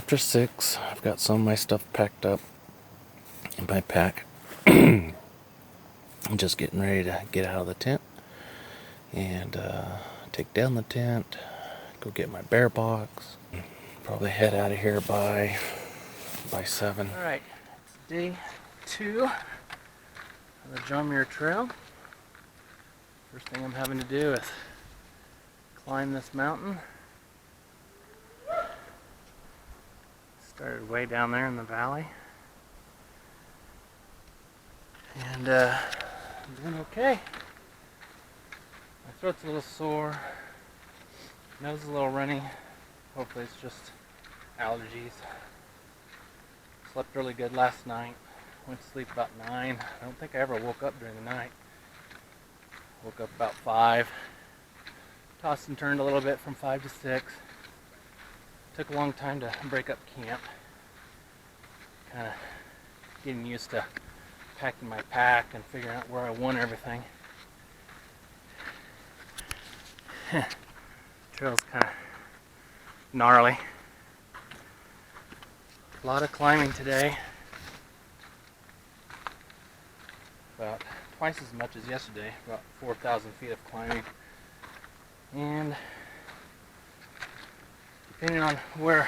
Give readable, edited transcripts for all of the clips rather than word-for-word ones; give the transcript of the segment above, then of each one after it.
after 6. I've got some of my stuff packed up in my pack. I'm just getting ready to get out of the tent and take down the tent, go get my bear box. Probably head out of here by 7. Alright, it's day 2 of the Muir Trail. First thing I'm having to do is climb this mountain. Started way down there in the valley. And I'm doing okay. My throat's a little sore, nose is a little runny. Hopefully it's just allergies. Slept really good last night. Went to sleep about 9. I don't think I ever woke up during the night. Woke up about 5. Tossed and turned a little bit from 5 to 6. Took a long time to break up camp. Kind of getting used to packing my pack and figuring out where I want everything. Trail's kind of gnarly. A lot of climbing today. About twice as much as yesterday. About 4,000 feet of climbing. And depending on where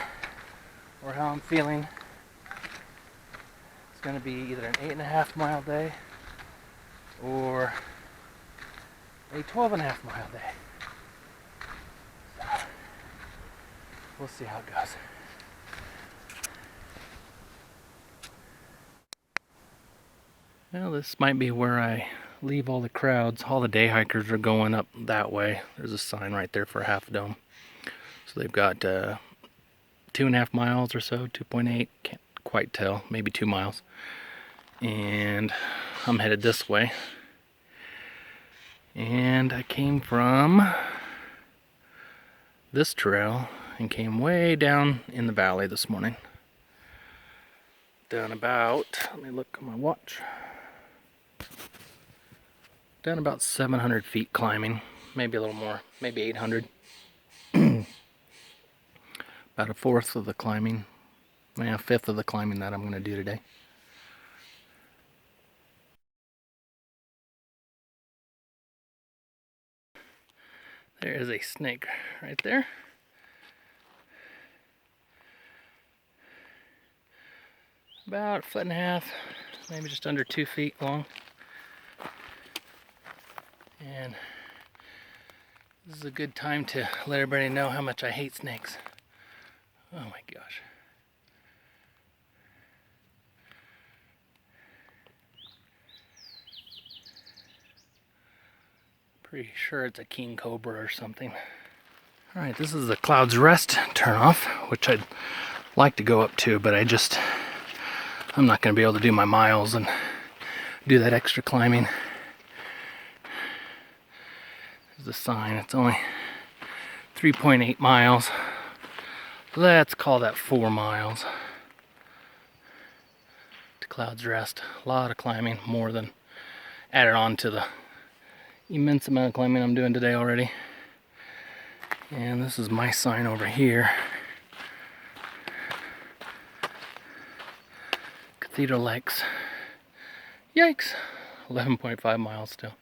or how I'm feeling, it's going to be either an 8.5 mile day or a 12.5 mile day. So we'll see how it goes. Well, this might be where I leave all the crowds. All the day hikers are going up that way. There's a sign right there for Half Dome. So they've got 2.5 miles or so, 2.8, can't quite tell, maybe 2 miles. And I'm headed this way. And I came from this trail and came way down in the valley this morning. Done about, let me look at my watch. Done about 700 feet climbing, maybe a little more, maybe 800. About a fourth of the climbing, a fifth of the climbing that I'm going to do today. There is a snake right there. About 1.5 feet, maybe just under 2 feet long. And this is a good time to let everybody know how much I hate snakes. Oh my gosh. Pretty sure it's a king cobra or something. Alright, this is the Clouds Rest turnoff, which I'd like to go up to, but I'm not going to be able to do my miles and do that extra climbing. There's the sign. It's only 3.8 miles. Let's call that 4 miles to Clouds Rest. A lot of climbing, more than added on to the immense amount of climbing I'm doing today already. And this is my sign over here. Cathedral Lakes. Yikes! 11.5 miles still.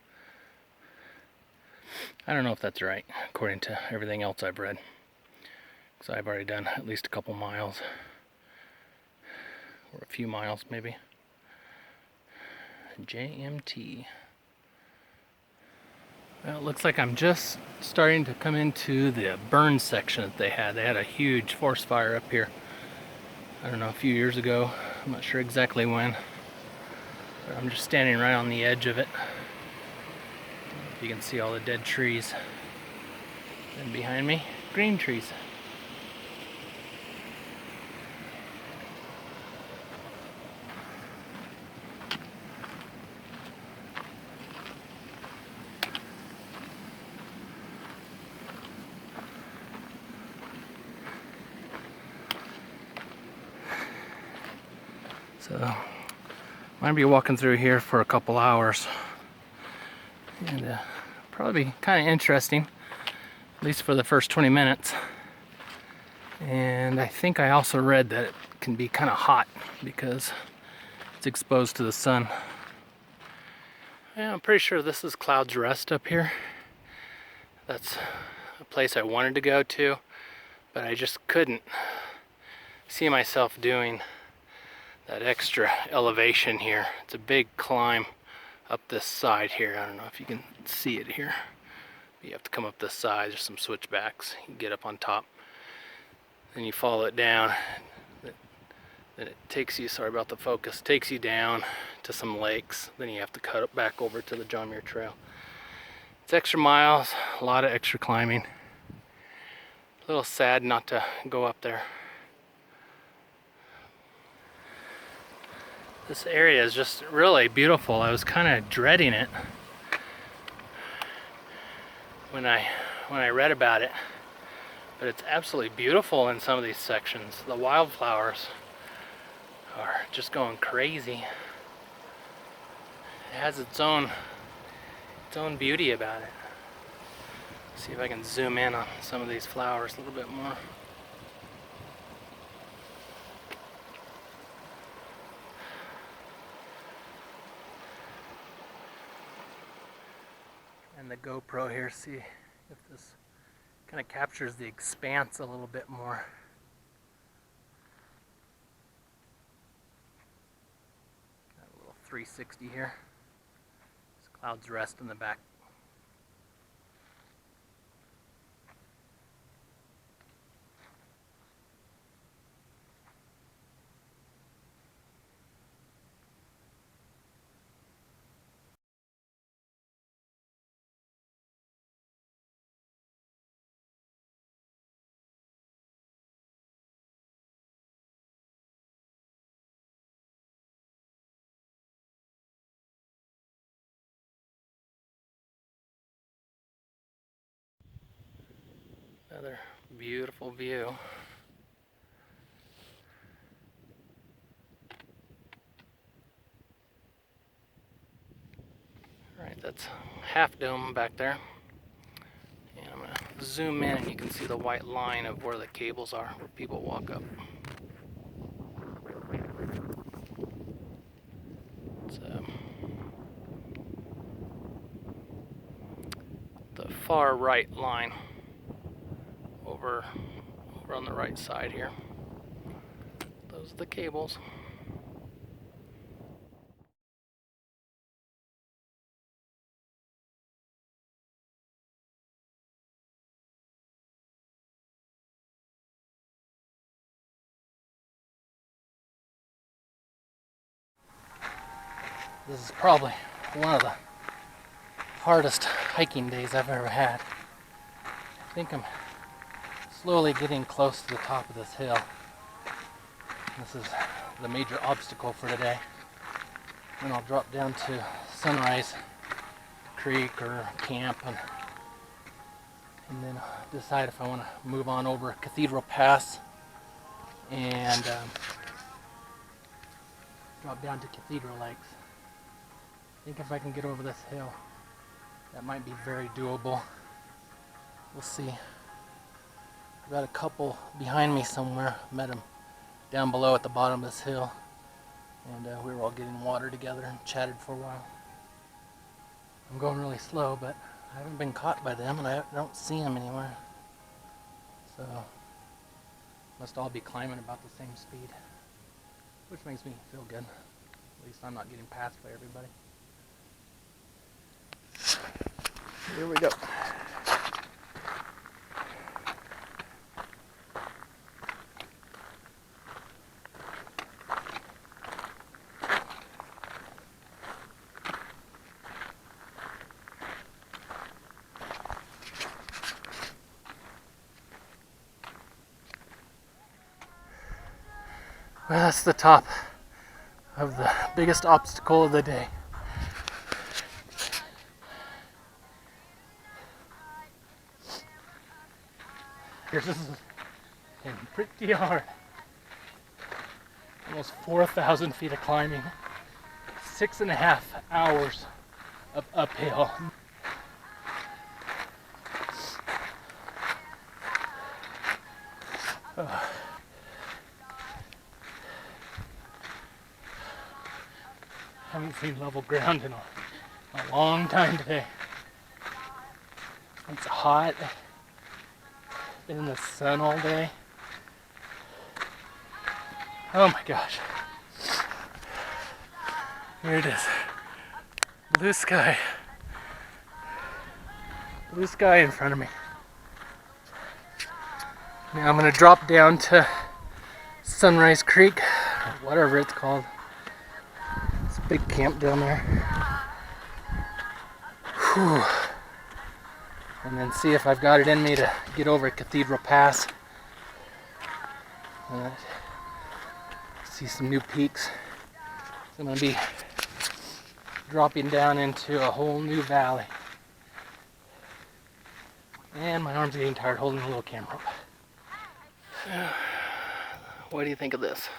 I don't know if that's right, according to everything else I've read. So I've already done at least a couple miles. Or a few miles, maybe. JMT. Well, it looks like I'm just starting to come into the burn section that they had. They had a huge forest fire up here. I don't know, a few years ago. I'm not sure exactly when. But I'm just standing right on the edge of it. You can see all the dead trees. And behind me, green trees. So, might be walking through here for a couple hours. And probably be kind of interesting, at least for the first 20 minutes. And I think I also read that it can be kind of hot because it's exposed to the sun. Yeah, I'm pretty sure this is Cloud's Rest up here. That's a place I wanted to go to, but I just couldn't see myself doing that extra elevation here. It's a big climb up this side here. I don't know if you can see it here. You have to come up this side. There's some switchbacks. You can get up on top. Then you follow it down. Then it takes you, sorry about the focus, takes you down to some lakes. Then you have to cut it back over to the John Muir Trail. It's extra miles, a lot of extra climbing. A little sad not to go up there. This area is just really beautiful. I was kind of dreading it when I read about it, but it's absolutely beautiful in some of these sections. The wildflowers are just going crazy. It has its own beauty about it. Let's see if I can zoom in on some of these flowers a little bit more. And the GoPro here, see if this kind of captures the expanse a little bit more. Got a little 360 here. There's Cloud's Rest in the back. Another beautiful view. Alright, that's Half Dome back there. And I'm going to zoom in and you can see the white line of where the cables are, where people walk up. So, the far right line over on the right side here. Those are the cables. This is probably one of the hardest hiking days I've ever had. I think I'm slowly getting close to the top of this hill. This is the major obstacle for today. Then I'll drop down to Sunrise Creek or camp and then decide if I want to move on over Cathedral Pass and drop down to Cathedral Lakes. I think if I can get over this hill, that might be very doable. We'll see. I've got a couple behind me somewhere. Met them down below at the bottom of this hill, and we were all getting water together and chatted for a while. I'm going really slow, but I haven't been caught by them, and I don't see them anywhere. So, must all be climbing about the same speed, which makes me feel good. At least I'm not getting passed by everybody. Here we go. Well, that's the top of the biggest obstacle of the day. This is pretty hard. Almost 4,000 feet of climbing, 6.5 hours of uphill. Haven't seen level ground in a long time today. It's hot. Been in the sun all day. Oh my gosh. Here it is. Blue sky. Blue sky in front of me. Now I'm gonna drop down to Sunrise Creek, or whatever it's called. It's a big camp down there. Whew. And then see if I've got it in me to get over Cathedral Pass. See some new peaks. So I'm gonna be dropping down into a whole new valley. And my arms are getting tired holding the little camera. What do you think of this?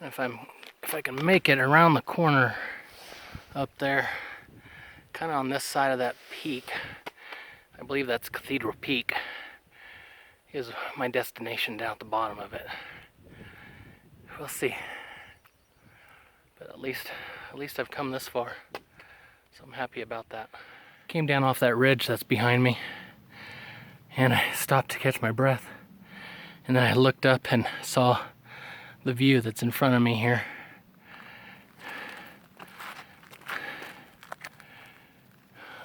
And if I can make it around the corner up there, kind of on this side of that peak, I believe that's Cathedral Peak, is my destination down at the bottom of it. We'll see. But at least I've come this far, so I'm happy about that. Came down off that ridge that's behind me, and I stopped to catch my breath, and then I looked up and saw the view that's in front of me here.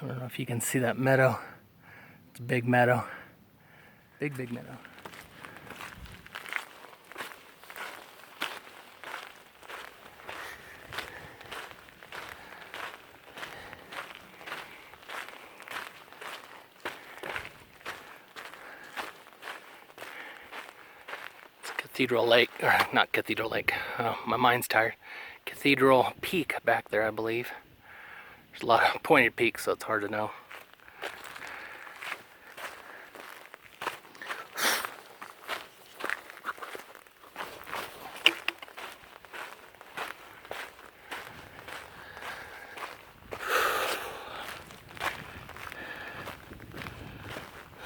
I don't know if you can see that meadow. It's a big meadow. Big meadow. It's Cathedral Lake, or not Cathedral Lake. Oh, my mind's tired. Cathedral Peak back there, I believe. There's a lot of pointed peaks, so it's hard to know.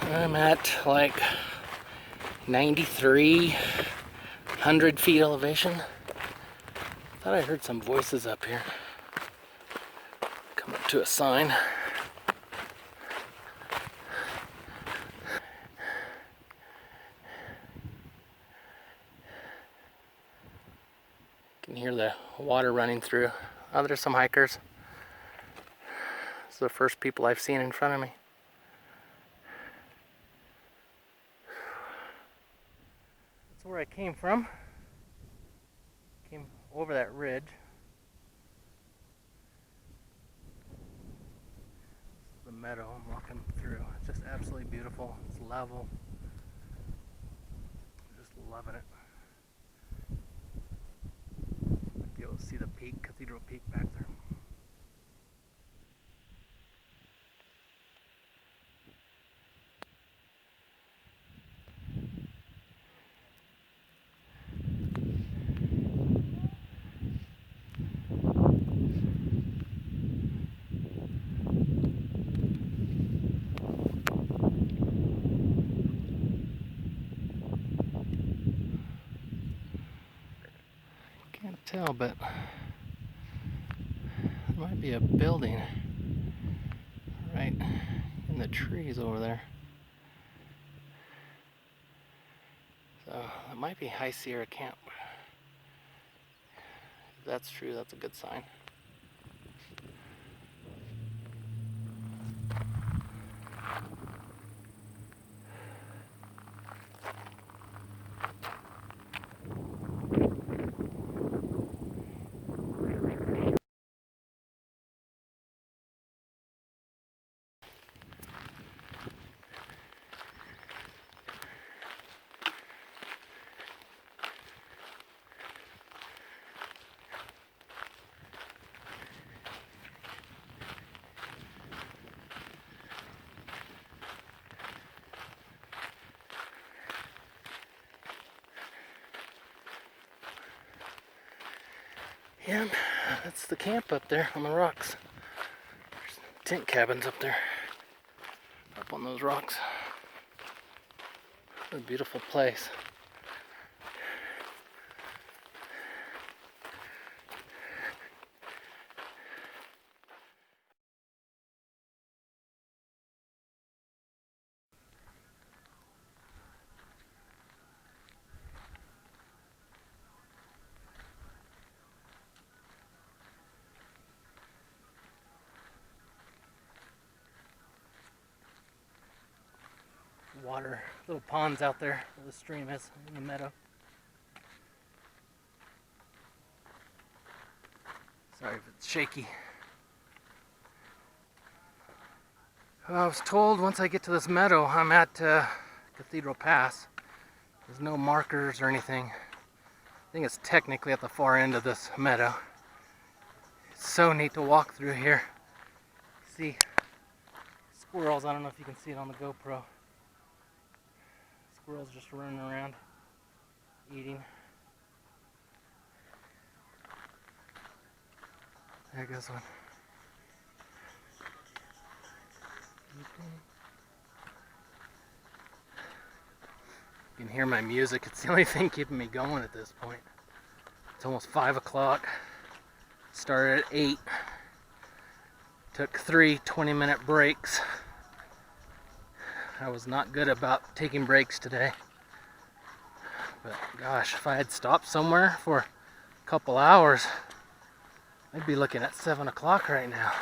I'm at like 9,300 feet elevation. Thought I heard some voices up here. Come up to a sign. You can hear the water running through. Oh, there's some hikers. This is the first people I've seen in front of me. That's where I came from. Came over that ridge. This is the meadow I'm walking through. It's just absolutely beautiful. It's level. I'm just loving it. Be able to see the peak, Cathedral Peak back there. Can't tell, but there might be a building right in the trees over there. So it might be High Sierra Camp. If that's true, that's a good sign. Yeah, that's the camp up there on the rocks. There's tent cabins up there, up on those rocks. What a beautiful place. Water, little ponds out there where the stream is in the meadow. Sorry if it's shaky. I was told once I get to this meadow, I'm at Cathedral Pass. There's no markers or anything. I think it's technically at the far end of this meadow. It's so neat to walk through here. See squirrels, I don't know if you can see it on the GoPro. Squirrels just running around, eating. There goes one. You can hear my music. It's the only thing keeping me going at this point. It's almost 5 o'clock. Started at 8. Took 3 20-minute breaks. I was not good about taking breaks today. But gosh, if I had stopped somewhere for a couple hours, I'd be looking at 7 o'clock right now.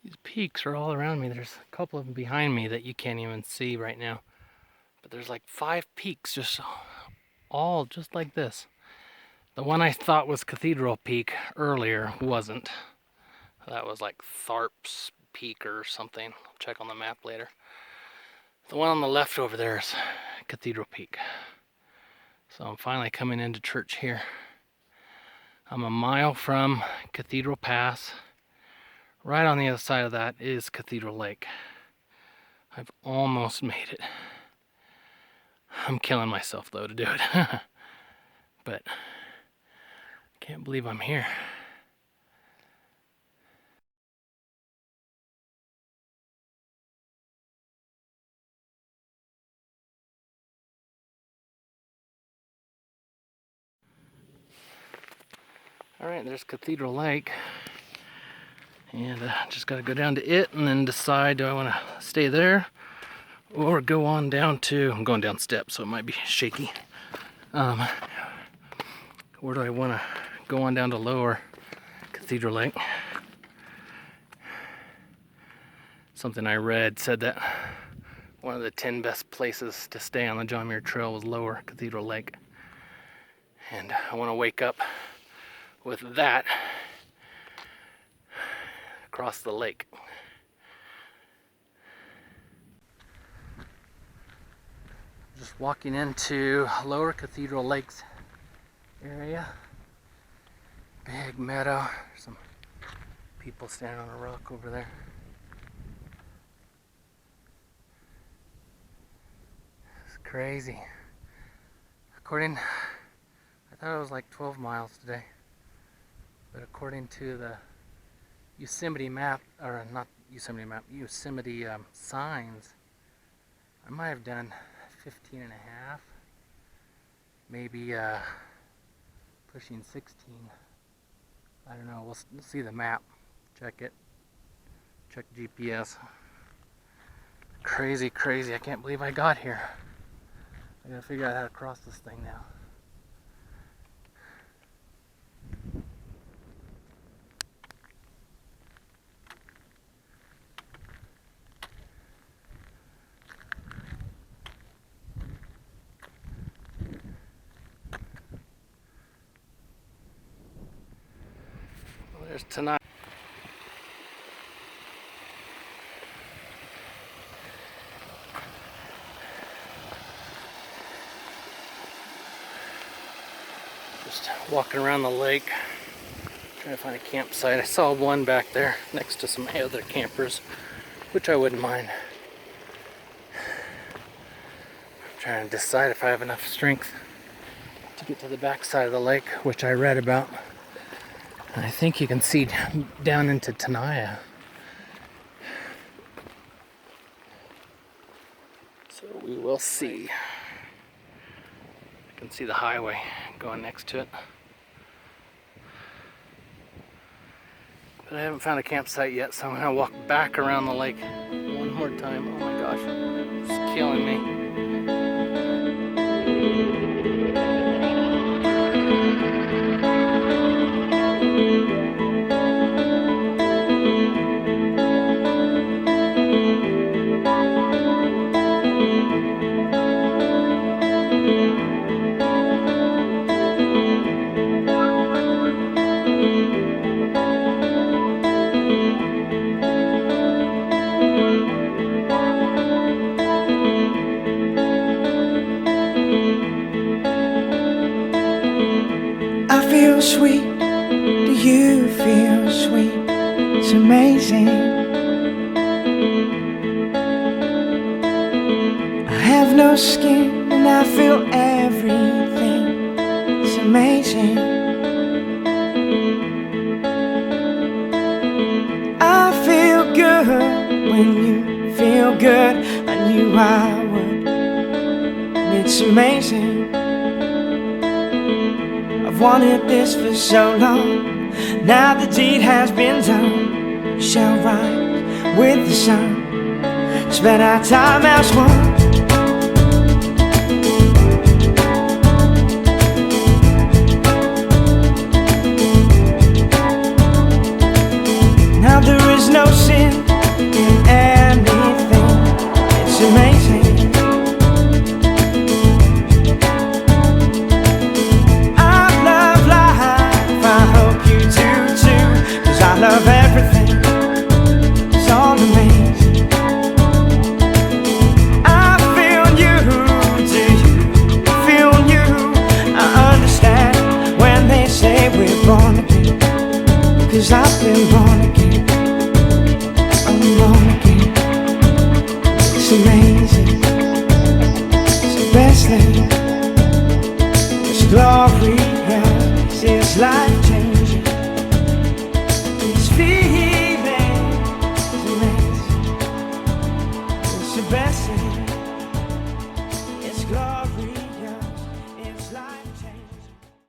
These peaks are all around me. There's a couple of them behind me that you can't even see right now. But there's like 5 peaks just all just like this. The one I thought was Cathedral Peak earlier wasn't. That was like Tharp's Peak or something. I'll check on the map later. The one on the left over there is Cathedral Peak. So I'm finally coming into church here. I'm a mile from Cathedral Pass. Right on the other side of that is Cathedral Lake. I've almost made it. I'm killing myself though to do it. But I can't believe I'm here. Alright, there's Cathedral Lake. And just got to go down to it and then decide, do I want to stay there or go on down to, I'm going down steps so it might be shaky. Where do I want to go on down to lower Cathedral Lake? Something I read said that one of the 10 best places to stay on the John Muir Trail was lower Cathedral Lake. And I want to wake up with that across the lake. Just walking into Lower Cathedral Lakes area. Big meadow. There's some people standing on a rock over there. It's crazy. I thought it was like 12 miles today. But according to the Yosemite map, or not Yosemite map, Yosemite signs, I might have done 15 and a half, maybe pushing 16. I don't know, we'll see the map, check it, check GPS. Crazy, I can't believe I got here. I gotta figure out how to cross this thing now. There's tonight. Just walking around the lake, trying to find a campsite. I saw one back there next to some other campers, which I wouldn't mind. I'm trying to decide if I have enough strength to get to the back side of the lake, which I read about. And I think you can see down into Tenaya. So we will see. I can see the highway going next to it. But I haven't found a campsite yet, so I'm gonna walk back around the lake one more time. Oh my gosh, it's killing me. I feel sweet, do you feel sweet? It's amazing. I have no skin and I feel everything. It's amazing. I feel good when you feel good. I knew I would. It's amazing. I've wanted this for so long. Now the deed has been done. Shall rise with the sun. Spend our time as one. Now there is no sin in anything. It's amazing. I love everything, it's all amazing. I feel you, do you feel you? I understand when they say we're born again, 'cause I've been born again, I'm born again. It's amazing.